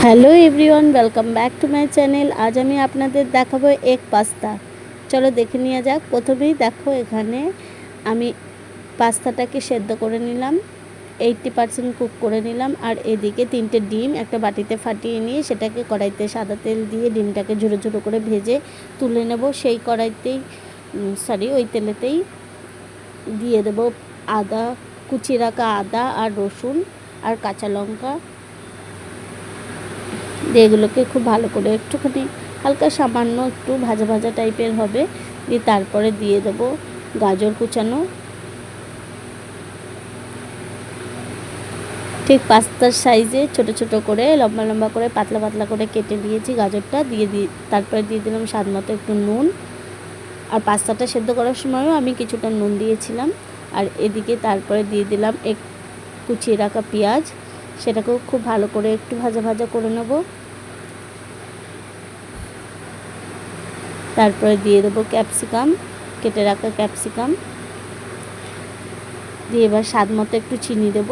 Hello everyone, welcome back to my channel. আজ আমি আপনাদের দেখাবো এগ পাস্তা। চলো দেখে নেওয়া যাক। প্রথমেই দেখো, এখানে আমি পাস্তাটাকে সেদ্ধ করে নিলাম, 80% কুক করে নিলাম। আর এদিকে 3টে ডিম একটা বাটিতে ফাটিয়ে নিয়ে সেটাকে কড়াইতে সাদা তেল দিয়ে ডিমটাকে ঝুড়ো ঝুড়ো করে ভেজে তুলে নেব। সেই কড়াইতেই ওই তেলেতেই দিয়ে দেবো আদা, কুচিয়ে রাখা আদা আর রসুন আর কাঁচা লঙ্কা দিয়ে এগুলোকে খুব ভালো করে একটুখানি হালকা সামান্য একটু ভাজা ভাজা টাইপের হবে। দিয়ে তারপরে দিয়ে দেবো গাজর কুচানো, ঠিক পাস্তার সাইজে ছোট ছোট করে লম্বা লম্বা করে পাতলা পাতলা করে কেটে দিয়েছি গাজরটা। তারপরে দিয়ে দিলাম স্বাদ মতো একটু নুন। আর পাস্তাটা সেদ্ধ করার সময়ও আমি কিছুটা নুন দিয়েছিলাম। আর এদিকে তারপরে দিয়ে দিলাম কুচিয়ে রাখা পেঁয়াজ, সেটাকেও খুব ভালো করে একটু ভাজা ভাজা করে নেব। তারপরে দিয়ে দেবো ক্যাপসিকাম, কেটে রাখা ক্যাপসিকাম দিয়ে এবার স্বাদ মতো একটু চিনি দেব।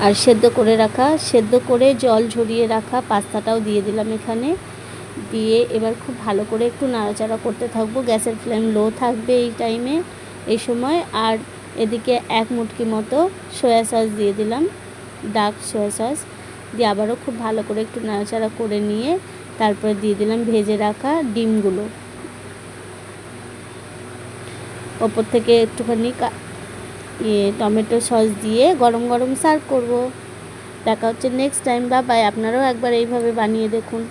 আর সেদ্ধ করে জল ঝরিয়ে রাখা পাস্তাটাও দিয়ে দিলাম এখানে। দিয়ে এবার খুব ভালো করে একটু নাড়াচাড়া করতে থাকবো। গ্যাসের ফ্লেম লো থাকবে এই সময়। আর এদিকে 1 মুটকি মতো সয়া সস দিয়ে দিলাম, ডার্ক সয়া সস দিয়ে আবারও খুব ভালো করে একটু নাড়াচাড়া করে নিয়ে তারপরে দিয়ে দিলাম ভেজে রাখা ডিমগুলো। ওপর থেকে একটুখানি টমেটো সস দিয়ে গরম গরম সার্ভ করব। দেখা হচ্ছে নেক্সট টাইম। বাই। আপনারাও একবার এইভাবে বানিয়ে দেখুন।